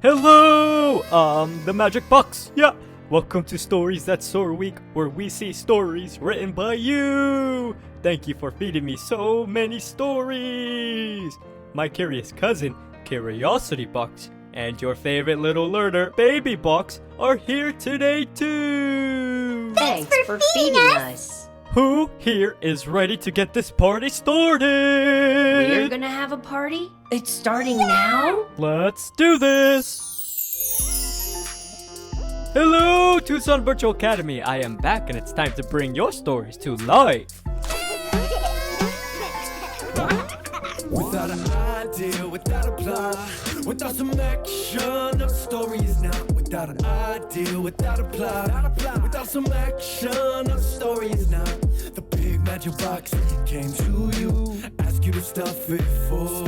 Hello! The Magic Box. Yeah. Welcome to Stories That Soar Week, where we see stories written by you. Thank you for feeding me so many stories. My curious cousin, Curiosity Box, and your favorite little learner, Baby Box, are here today too. Thanks for feeding us. Who here is ready to get this party started? We're gonna have a party? It's starting now? Let's do this! Hello, Tucson Virtual Academy. I am back and it's time to bring your stories to life. Without an idea, without a plot, without some action, a story is not. Without an idea, without a plot, without some action, a story is not. The big magic box came to you, ask you to stuff it full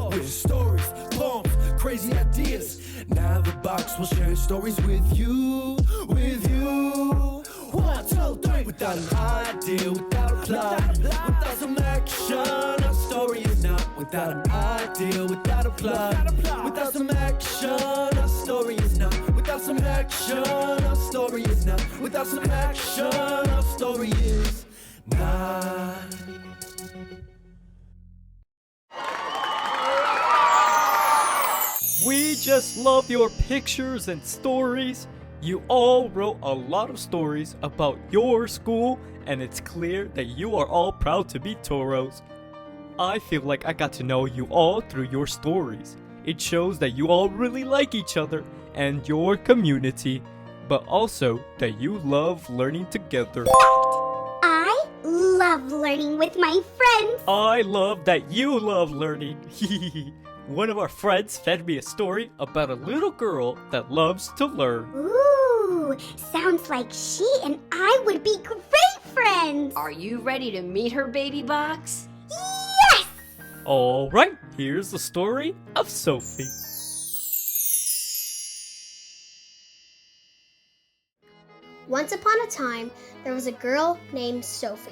with stories, poems, crazy ideas. Now the box will share stories with you, with you. 1, 2, 3. Without an idea, without a plot, without some action, a story is not. Without an idea, without a plot, without some action, a story is not. Without some action, a story is not. Without some action, a story is not. We just love your pictures and stories. You all wrote a lot of stories about your school, and it's clear that you are all proud to be Toros. I feel like I got to know you all through your stories. It shows that you all really like each other and your community, but also that you love learning together. I love learning with my friends. I love that you love learning. One of our friends fed me a story about a little girl that loves to learn. Ooh, sounds like she and I would be great friends. Are you ready to meet her, Baby Box? Yes! Alright, here's the story of Sophie. Once upon a time, there was a girl named Sophie.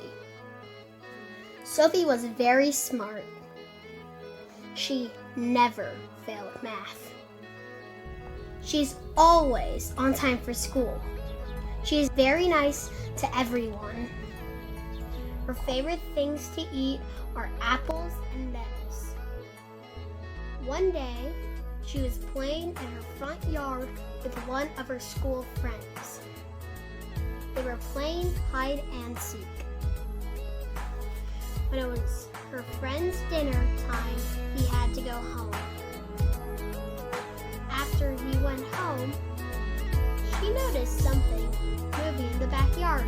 Sophie was very smart. She never failed math. She's always on time for school. She's very nice to everyone. Her favorite things to eat are apples and berries. One day, she was playing in her front yard with one of her school friends. They were playing hide and seek. When it was her friend's dinner time, he had to go home. After he went home, she noticed something moving in the backyard.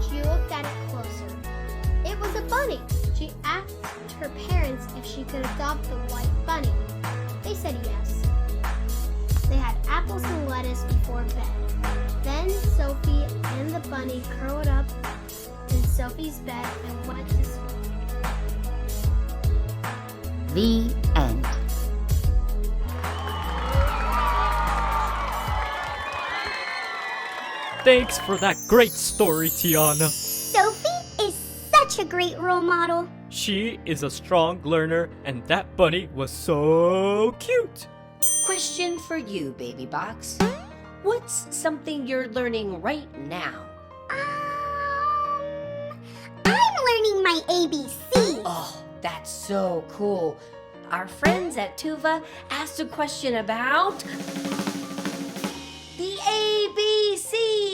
She looked at it closer. It was a bunny. She asked her parents if she could adopt the white bunny. They said yes. They had apples and lettuce before bed. Then Sophie and the bunny curled up in Sophie's bed and went to sleep. The end. Thanks for that great story, Tiana. Sophie is such a great role model. She is a strong learner, and that bunny was so cute. Question for you, Baby Box. What's something you're learning right now? I'm learning my ABC. Oh, that's so cool. Our friends at Tuva asked a question about the ABCs.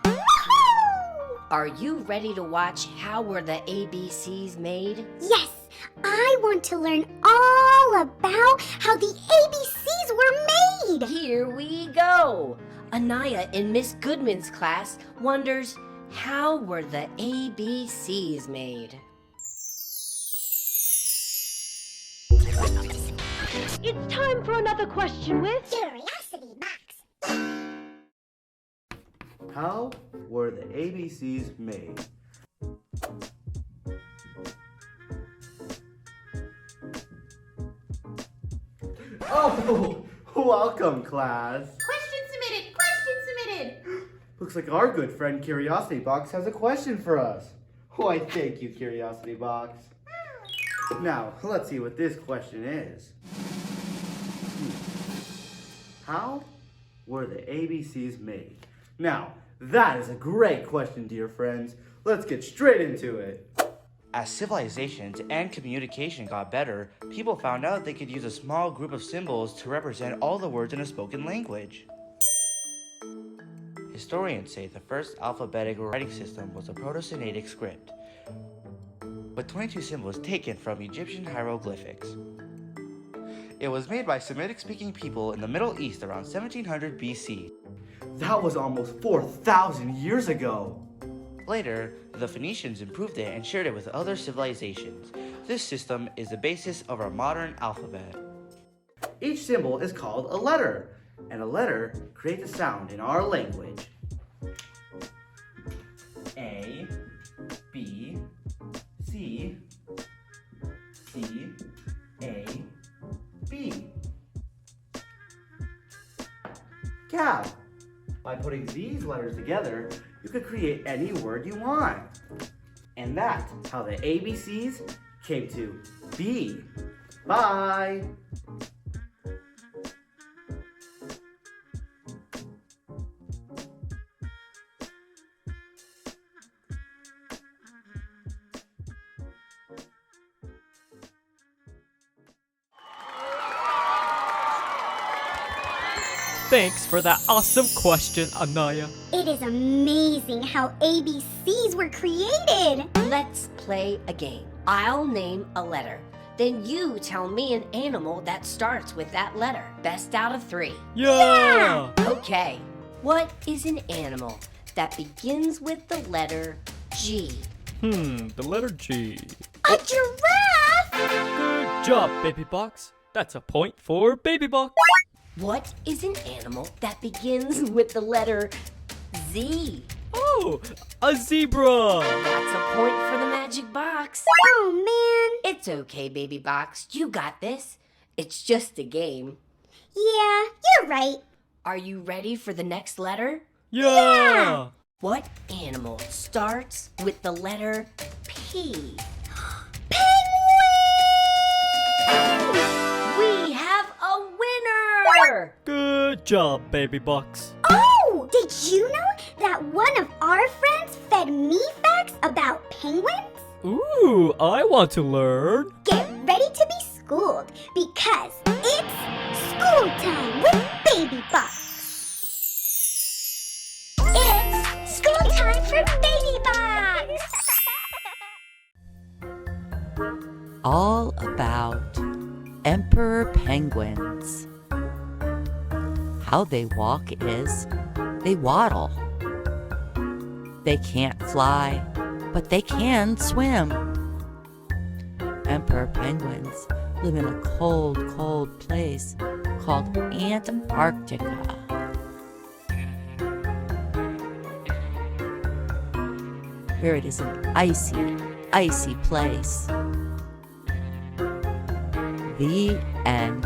Woohoo! Are you ready to watch how were the ABCs made? Yes, I want to learn all about how the ABCs were made. Here we go. Anaya in Miss Goodman's class wonders, how were the ABCs made? It's time for another question with Curiosity Box. How were the ABCs made? Oh, welcome, class. Question submitted! Looks like our good friend Curiosity Box has a question for us. Why, thank you, Curiosity Box. Now, let's see what this question is. How were the ABCs made? Now, that is a great question, dear friends. Let's get straight into it. As civilizations and communication got better, people found out they could use a small group of symbols to represent all the words in a spoken language. Historians say the first alphabetic writing system was a Proto-Sinaitic script, with 22 symbols taken from Egyptian hieroglyphics. It was made by Semitic-speaking people in the Middle East around 1700 BC. That was almost 4,000 years ago. Later, the Phoenicians improved it and shared it with other civilizations. This system is the basis of our modern alphabet. Each symbol is called a letter, and a letter creates a sound in our language. A, B, C, C, A, B. Cap. By putting these letters together, you could create any word you want. And that's how the ABCs came to be. Bye! Thanks for that awesome question, Anaya. It is amazing how ABCs were created. Let's play a game. I'll name a letter. Then you tell me an animal that starts with that letter. Best out of 3. Yeah! Okay. What is an animal that begins with the letter G? The letter G. A giraffe! Good job, Baby Box. That's a point for Baby Box. What is an animal that begins with the letter Z? Oh, a zebra. That's a point for the magic box. Oh man. It's okay, Baby Box. You got this. It's just a game. Yeah, you're right. Are you ready for the next letter? Yeah! What animal starts with the letter P? We have a winner! Good job, Baby Box. Oh, did you know that one of our friends fed me facts about penguins? Ooh, I want to learn. Get ready to be schooled because it's school time with Baby Box. It's school time for Baby Box. All about emperor penguins. How they walk is they waddle. They can't fly, but they can swim. Emperor penguins live in a cold, cold place called Antarctica. Where it is an icy, icy place. The end.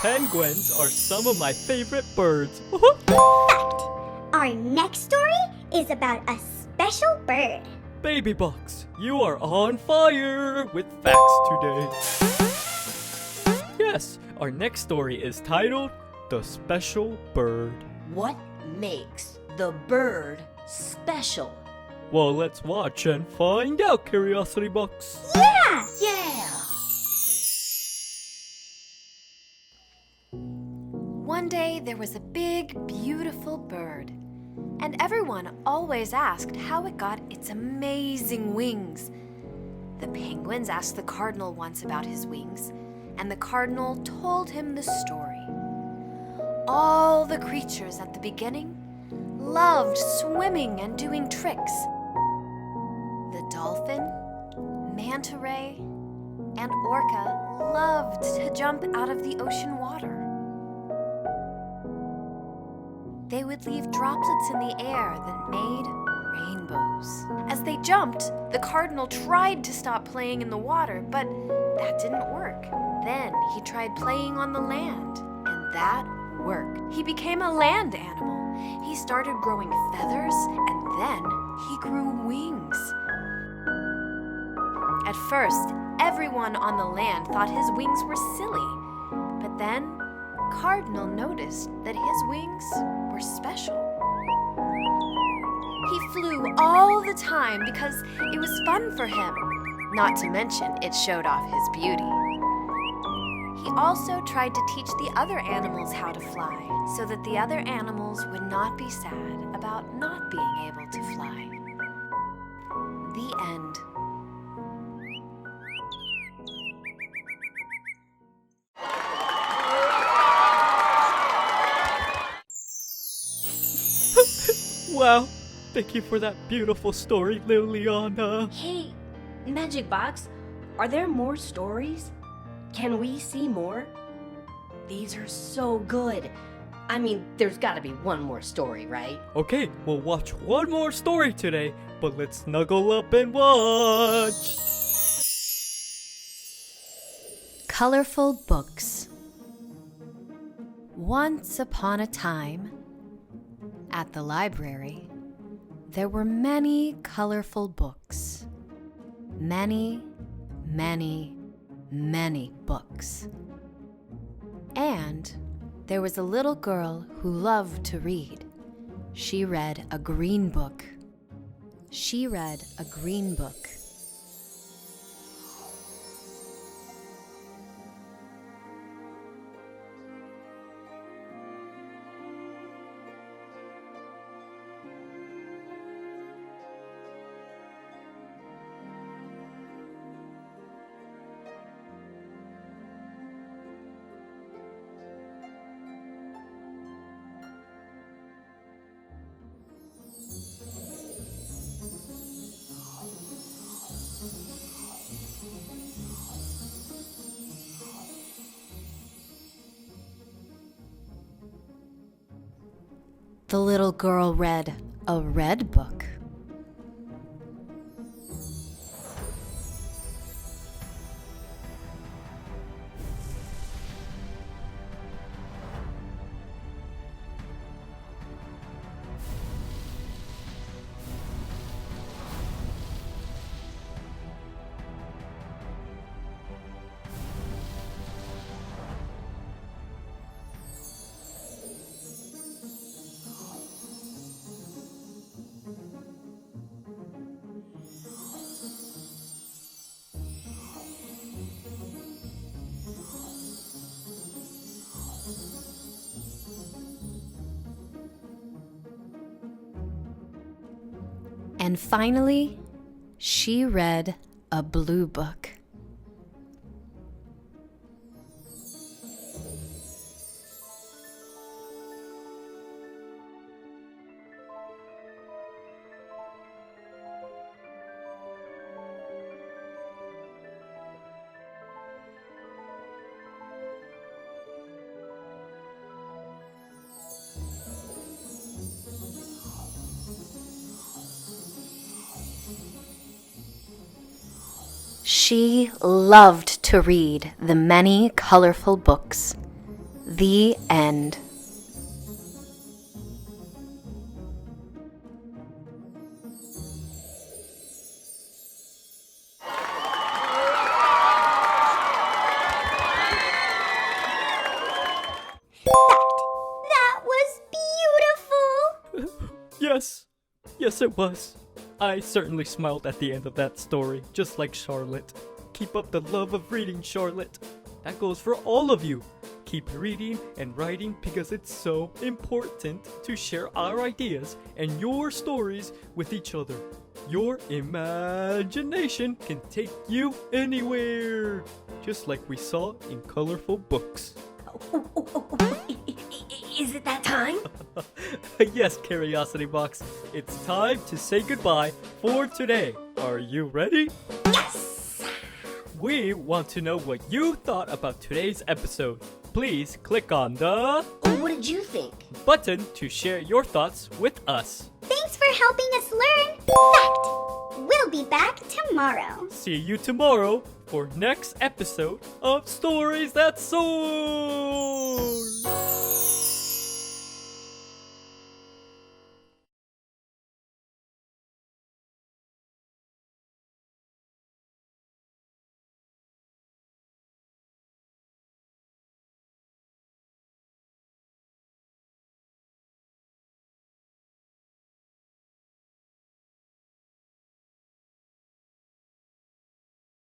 Penguins are some of my favorite birds. Fact! Our next story is about a special bird. Baby Box, you are on fire with facts today. Yes, our next story is titled The Special Bird. What makes the bird special? Well, let's watch and find out, Curiosity Box. Yeah! Yeah! One day there was a big, beautiful bird, and everyone always asked how it got its amazing wings. The penguins asked the cardinal once about his wings, and the cardinal told him the story. All the creatures at the beginning loved swimming and doing tricks. The dolphin, manta ray, and orca loved to jump out of the ocean water. They would leave droplets in the air that made rainbows. As they jumped, the cardinal tried to stop playing in the water, but that didn't work. Then he tried playing on the land, and that worked. He became a land animal. He started growing feathers, and then he grew wings. At first, everyone on the land thought his wings were silly. But then, Cardinal noticed that his wings were special. He flew all the time because it was fun for him, not to mention it showed off his beauty. He also tried to teach the other animals how to fly, so that the other animals would not be sad about not being able to fly. The end. Wow, thank you for that beautiful story, Liliana. Hey, Magic Box, are there more stories? Can we see more? These are so good. I mean, there's gotta be one more story, right? Okay, we'll watch one more story today, but let's snuggle up and watch. Colorful books. Once upon a time, at the library, there were many colorful books. Many, many, many books. And there was a little girl who loved to read. She read a green book. She read a green book. The little girl read a red book. And finally, she read a blue book. She loved to read the many colorful books. The end. That was beautiful! Yes it was. I certainly smiled at the end of that story, just like Charlotte. Keep up the love of reading, Charlotte. That goes for all of you. Keep reading and writing because it's so important to share our ideas and your stories with each other. Your imagination can take you anywhere, just like we saw in colorful books. Is it that time? Yes, Curiosity Box. It's time to say goodbye for today. Are you ready? Yes! We want to know what you thought about today's episode. Please click on the What did you think? button to share your thoughts with us. Thanks for helping us learn fact. We'll be back tomorrow. See you tomorrow for next episode of Stories That Soar.